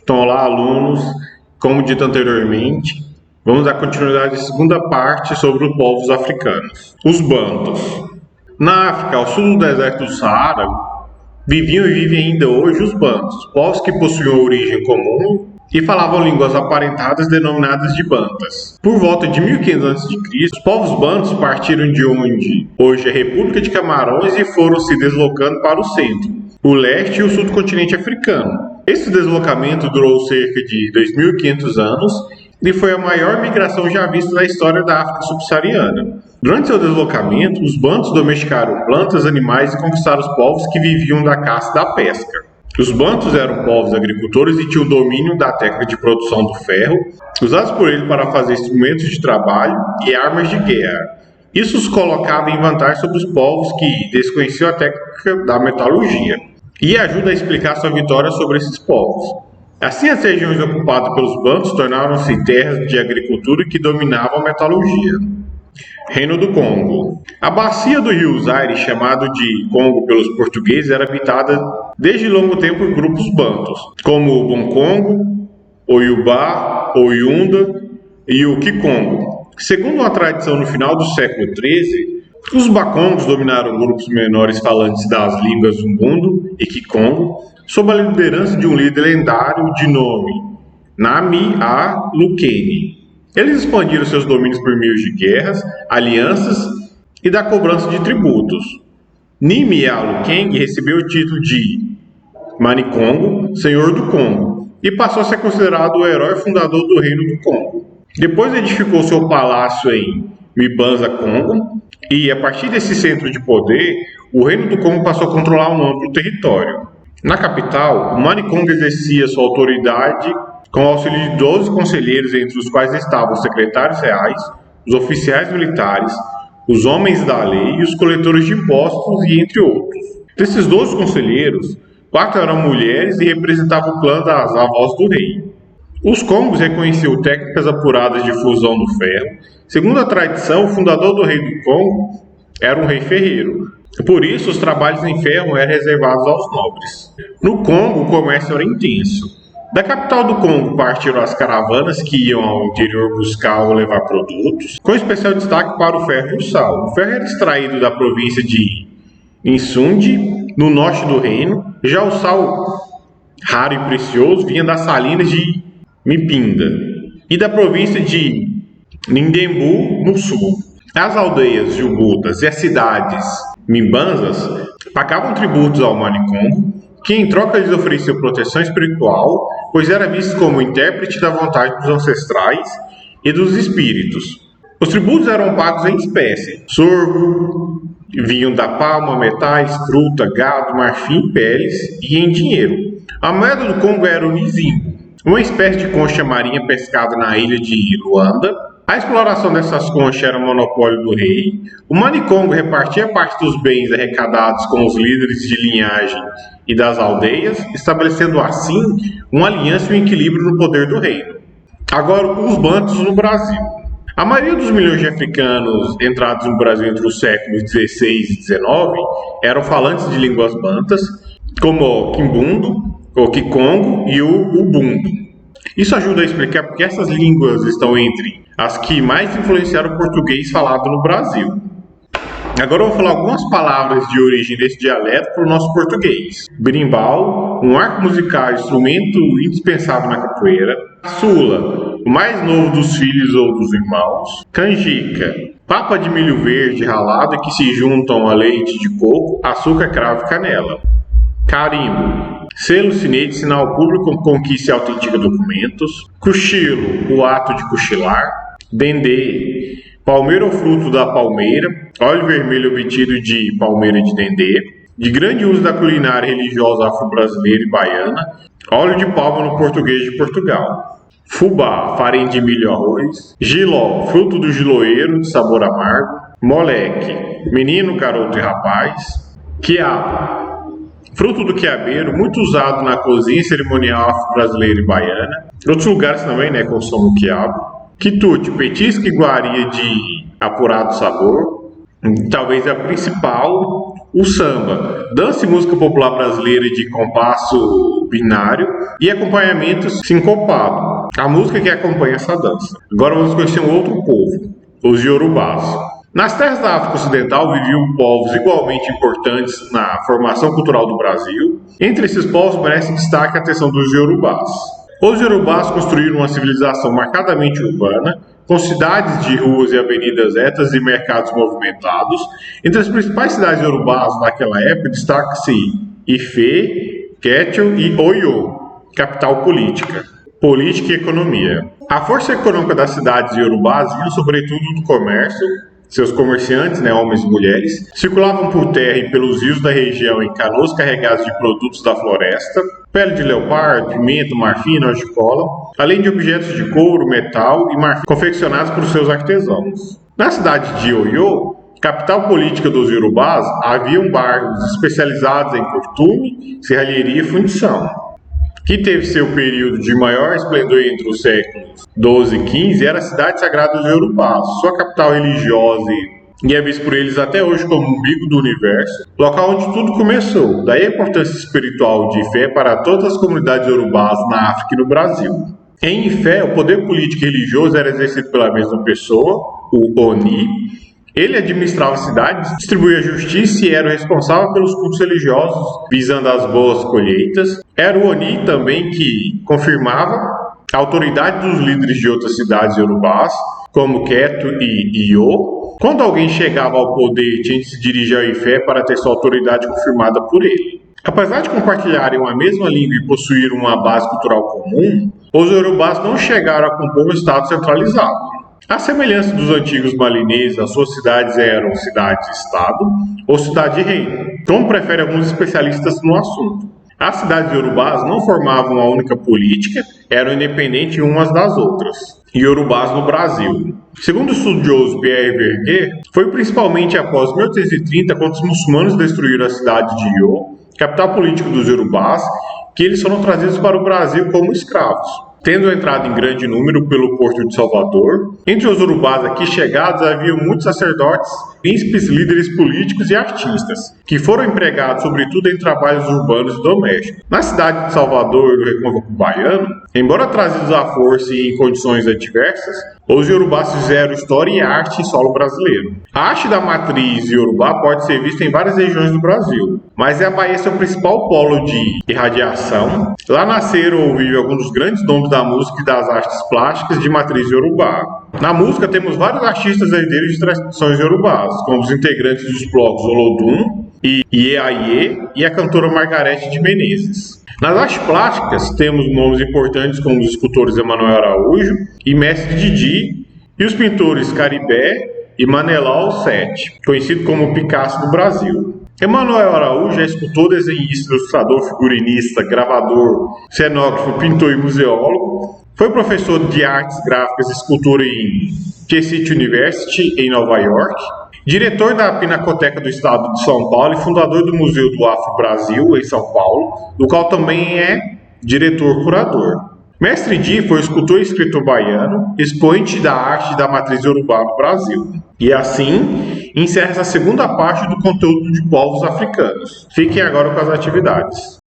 Então, olá, alunos. Como dito anteriormente, vamos dar continuidade à segunda parte sobre os povos africanos. Os bantus. Na África, ao sul do deserto do Saara, viviam e vivem ainda hoje os bantus, povos que possuíam origem comum e falavam línguas aparentadas denominadas de bantas. Por volta de 1500 a.C., os povos bantus partiram de onde hoje é a República de Camarões e foram se deslocando para o centro, o leste e o sul do continente africano. Esse deslocamento durou cerca de 2.500 anos e foi a maior migração já vista na história da África subsaariana. Durante seu deslocamento, os bantus domesticaram plantas, animais e conquistaram os povos que viviam da caça e da pesca. Os bantus eram povos agricultores e tinham domínio da técnica de produção do ferro, usados por eles para fazer instrumentos de trabalho e armas de guerra. Isso os colocava em vantagem sobre os povos que desconheciam a técnica da metalurgia, e ajuda a explicar sua vitória sobre esses povos. Assim, as regiões ocupadas pelos bantus tornaram-se terras de agricultura que dominavam a metalurgia. Reino do Congo. A bacia do rio Zaire, chamado de Congo pelos portugueses, era habitada desde longo tempo por grupos bantus, como o Bonkongo, o Yoruba, o Yunda e o Kikongo. Segundo uma tradição no final do século XIII, os Bakongos dominaram grupos menores falantes das línguas Umbundo e Kikongo, sob a liderança de um líder lendário de nome Nami A. Lukeni. Eles expandiram seus domínios por meio de guerras, alianças e da cobrança de tributos. Nimi A. Lukeng recebeu o título de Manikongo, Senhor do Congo, e passou a ser considerado o herói fundador do Reino do Congo. Depois edificou seu palácio em Mibanza, Congo, e a partir desse centro de poder, o Reino do Congo passou a controlar um amplo território. Na capital, o Manikongo exercia sua autoridade com o auxílio de 12 conselheiros, entre os quais estavam os secretários reais, os oficiais militares, os homens da lei e os coletores de impostos, e entre outros. Desses 12 conselheiros, 4 eram mulheres e representavam o clã das avós do rei. Os Congos reconheciam técnicas apuradas de fusão do ferro. Segundo a tradição, o fundador do Rei do Congo era um rei ferreiro. Por isso, os trabalhos em ferro eram reservados aos nobres. No Congo, o comércio era intenso. Da capital do Congo partiram as caravanas que iam ao interior buscar ou levar produtos, com especial destaque para o ferro e o sal. O ferro era extraído da província de Insundi, no norte do reino. Já o sal, raro e precioso, vinha das salinas de Mipinda e da província de Nindembu, no sul. As aldeias Jubutas e as cidades Mimbanzas pagavam tributos ao Manikongo, que em troca lhes ofereceu proteção espiritual, pois era visto como intérprete da vontade dos ancestrais e dos espíritos. Os tributos eram pagos em espécie: sorgo, vinham da palma, metais, fruta, gado, marfim, peles, e em dinheiro. A moeda do Congo era o nizimbo, uma espécie de concha marinha pescada na ilha de Luanda. A exploração dessas conchas era o monopólio do rei. O Manikongo repartia parte dos bens arrecadados com os líderes de linhagem e das aldeias, estabelecendo assim uma aliança e um equilíbrio no poder do reino. Agora, os bantus no Brasil. A maioria dos milhões de africanos entrados no Brasil entre os séculos XVI e XIX eram falantes de línguas bantas, como o Kimbundo, o Kikongo e o Ubundu. Isso ajuda a explicar porque essas línguas estão entre as que mais influenciaram o português falado no Brasil. Agora eu vou falar algumas palavras de origem desse dialeto para o nosso português. Berimbau, um arco musical, instrumento indispensável na capoeira. Sula, o mais novo dos filhos ou dos irmãos. Canjica, papa de milho verde ralado que se juntam a leite de coco, açúcar, cravo e canela. Carimbo, selo, sinete, sinal público com que se autentica documentos. Cochilo, o ato de cochilar. Dendê, palmeira ou fruto da palmeira, óleo vermelho obtido de palmeira de dendê, de grande uso da culinária religiosa afro-brasileira e baiana. Óleo de palma no português de Portugal. Fubá, farinha de milho e arroz. Giló, fruto do giloeiro, de sabor amargo. Moleque, menino, garoto e rapaz. Quiabo, fruto do quiabeiro, muito usado na cozinha cerimonial afro-brasileira e baiana. Outros lugares também, consomem o quiabo. Quitute, petisco e iguaria de apurado sabor. Talvez a principal, o samba, dança e música popular brasileira de compasso solo binário e acompanhamento sincopado, a música que acompanha essa dança. Agora vamos conhecer um outro povo, os Yorubás. Nas terras da África Ocidental viviam povos igualmente importantes na formação cultural do Brasil. Entre esses povos merece destaque a atenção dos Yorubás. Os Yorubás construíram uma civilização marcadamente urbana, com cidades de ruas e avenidas retas e mercados movimentados. Entre as principais cidades Yorubás naquela época destaca-se Ife, Quechua e Oyo, capital política e economia. A força econômica das cidades Yorubás vinha sobretudo do comércio. Seus comerciantes, homens e mulheres, circulavam por terra e pelos rios da região em canoas carregadas de produtos da floresta, pele de leopardo, pimenta, marfim, noz de cola, além de objetos de couro, metal e marfim confeccionados por seus artesãos. Na cidade de Oyo, capital política dos Yorubás, haviam bairros especializados em costume, serralheria e fundição, que teve seu período de maior esplendor entre os séculos XII e XV, era a cidade sagrada dos Yorubás, sua capital religiosa e é visto por eles até hoje como o umbigo do universo, local onde tudo começou. Daí a importância espiritual de Ifé para todas as comunidades Yorubás na África e no Brasil. Em Ifé, o poder político e religioso era exercido pela mesma pessoa, o Oni. Ele administrava a cidade, distribuía a justiça e era o responsável pelos cultos religiosos, visando as boas colheitas. Era o Oni também que confirmava a autoridade dos líderes de outras cidades Yorubás, como Queto e Iyo. Quando alguém chegava ao poder, tinha de se dirigir ao Ifé para ter sua autoridade confirmada por ele. Apesar de compartilharem uma mesma língua e possuir uma base cultural comum, os Yorubás não chegaram a compor um estado centralizado. A semelhança dos antigos malineses, as suas cidades eram cidade-estado ou cidade-reino, como preferem alguns especialistas no assunto. As cidades Yorubás não formavam uma única política, eram independentes umas das outras. Yorubás no Brasil. Segundo o estudioso Pierre Verger, foi principalmente após 1830, quando os muçulmanos destruíram a cidade de Iyo, capital política dos Yorubás, que eles foram trazidos para o Brasil como escravos, tendo entrado em grande número pelo porto de Salvador. Entre os Yorubás aqui chegados havia muitos sacerdotes, príncipes, líderes políticos e artistas, que foram empregados sobretudo em trabalhos urbanos e domésticos. Na cidade de Salvador e no Recôncavo Baiano, embora trazidos à força e em condições adversas, os Yorubás fizeram história e arte em solo brasileiro. A arte da matriz Yorubá pode ser vista em várias regiões do Brasil, mas a Bahia é seu principal polo de irradiação. Lá nasceram ou vivem alguns dos grandes nomes da música e das artes plásticas de matriz Yorubá. Na música temos vários artistas herdeiros de tradições Yorubás, como os integrantes dos blocos Olodum e Iê e a cantora Margarete de Menezes. Nas artes plásticas temos nomes importantes como os escultores Emanuel Araújo e Mestre Didi e os pintores Caribé e Manelau Sete, conhecido como Picasso do Brasil. Emanuel Araújo é escultor, desenhista, ilustrador, figurinista, gravador, cenógrafo, pintor e museólogo. Foi professor de artes gráficas e escultura em City University, em Nova York. Diretor da Pinacoteca do Estado de São Paulo e fundador do Museu do Afro-Brasil, em São Paulo, do qual também é diretor-curador. Mestre Di foi escultor e escritor baiano, expoente da arte da matriz Yorubá no Brasil. E assim, encerra essa segunda parte do conteúdo de povos africanos. Fiquem agora com as atividades.